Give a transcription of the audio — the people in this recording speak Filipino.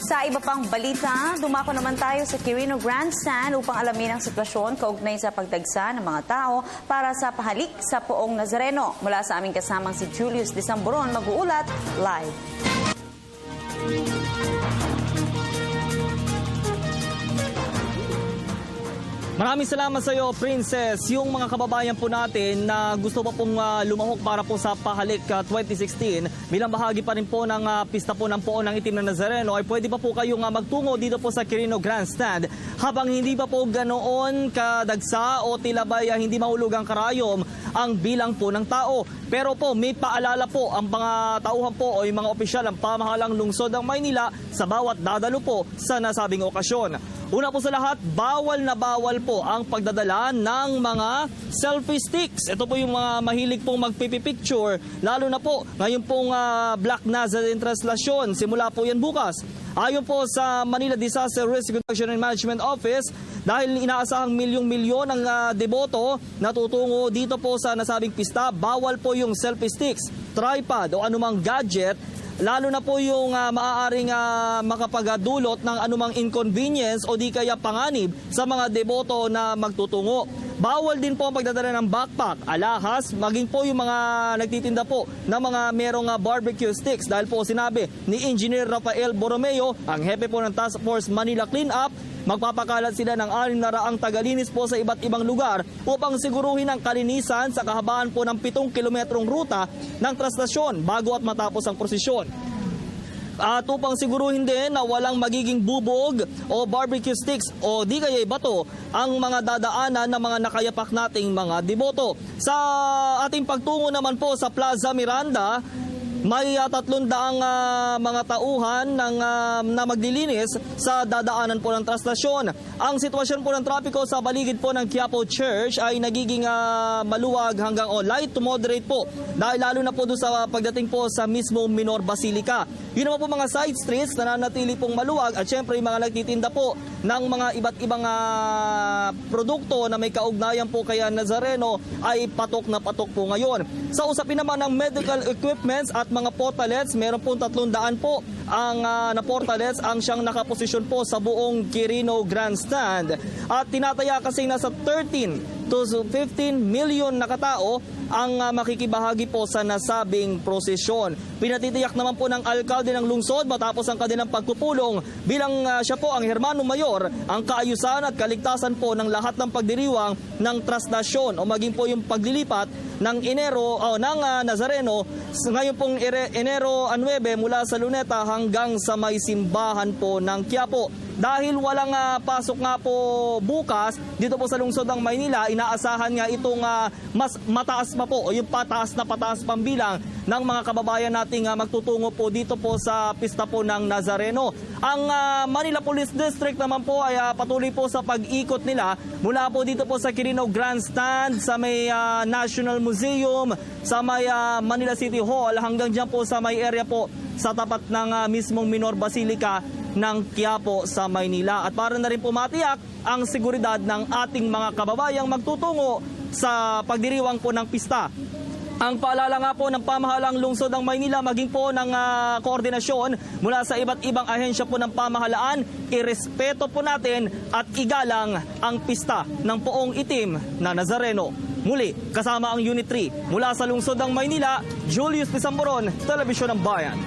Sa iba pang balita, dumako naman tayo sa Quirino Grandstand upang alamin ang sitwasyon kaugnay sa pagdagsa ng mga tao para sa pahalik sa Poong Nazareno. Mula sa aming kasamang si Julius Desamboron, mag-uulat live. Maraming salamat sa iyo, Princess. Yung mga kababayan po natin na gusto pa pong lumahok para po sa Pahalik 2016, bilang bahagi pa rin po ng pista po ng Poong ng Itim na Nazareno, ay pwede pa po kayong magtungo dito po sa Quirino Grandstand. Habang hindi pa po ganoon kadagsa o tila ba'y hindi mahulog ang karayom ang bilang po ng tao. Pero po, may paalala po ang mga tauhan po o yung mga opisyal ng pamahalang lungsod ng Maynila sa bawat dadalo po sa nasabing okasyon. Una po sa lahat, bawal na bawal po ang pagdadala ng mga selfie sticks. Ito po yung mga mahilig pong magpipicture, lalo na po ngayon pong Black Nazarene Translasyon. Simula po yan bukas. Ayon po sa Manila Disaster Risk Reduction and Management Office, dahil inaasahang milyong-milyon ang deboto na tutungo dito po sa nasabing pista, bawal po yung selfie sticks, tripod o anumang gadget, lalo na po yung maaaring makapagadulot ng anumang inconvenience o di kaya panganib sa mga deboto na magtutungo. Bawal din po ang pagdadala ng backpack, alahas, maging po yung mga nagtitinda po ng mga merong barbecue sticks, dahil po sinabi ni Engineer Rafael Borromeo, ang hepe po ng Task Force Manila Cleanup, magpapakalat sila ng 600 tagalinis po sa iba't ibang lugar upang siguruhin ang kalinisan sa kahabaan po ng 7 kilometrong ruta ng translasyon bago at matapos ang prosesyon. At upang siguruhin din na walang magiging bubog o barbecue sticks o di kaya bato ang mga dadaanan ng mga nakayapak nating mga deboto. Sa ating pagtungo naman po sa Plaza Miranda, may 300 mga tauhan na maglilinis sa dadaanan po ng translasyon. Ang sitwasyon po ng trapiko sa paligid po ng Quiapo Church ay nagiging maluwag hanggang light to moderate po, dahil lalo na po doon sa pagdating po sa mismo Minor Basilica. Yun naman po mga side streets na nanatili pong maluwag, at syempre yung mga nagtitinda po ng mga iba't ibang produkto na may kaugnayan po kaya Nazareno ay patok na patok po ngayon. Sa usapin naman ng medical equipments at mga portalets, meron pong 300 po ang na portalets ang siyang nakaposisyon po sa buong Quirino Grandstand. At tinataya kasi nasa 13 to 15 million na katao ang makikibahagi po sa nasabing prosesyon. Pinatitiyak naman po ng alkalde ng lungsod matapos ang kanilang pagpupulong bilang siya po ang Hermano Mayor, ang kaayusan at kaligtasan po ng lahat ng pagdiriwang ng translasyon o maging po yung paglilipat ng Nazareno ngayon pong Enero 9 mula sa Luneta hanggang sa may simbahan po ng Quiapo. Dahil walang pasok nga po bukas dito po sa lungsod ng Maynila, inaasahan nga itong mas mataas pa po o yung pataas pambilang ng mga kababayan nating magtutungo po dito po sa pista po ng Nazareno. Ang Manila Police District naman po ay patuloy po sa pag-ikot nila mula po dito po sa Quirino Grandstand, sa may National Museum, sa may Manila City Hall, hanggang dyan po sa may area po sa tapat ng mismong Minor Basilica ng Quiapo sa Maynila. At para na rin po matiyak ang seguridad ng ating mga kababayang magtutungo sa pagdiriwang po ng pista. Ang paalala nga po ng pamahalang lungsod ng Maynila, maging po ng koordinasyon mula sa iba't ibang ahensya po ng pamahalaan, irespeto po natin at igalang ang pista ng Poong Itim na Nazareno. Muli, kasama ang Unit 3 mula sa lungsod ng Maynila, Julius Desamboron, Telebisyon ng Bayan.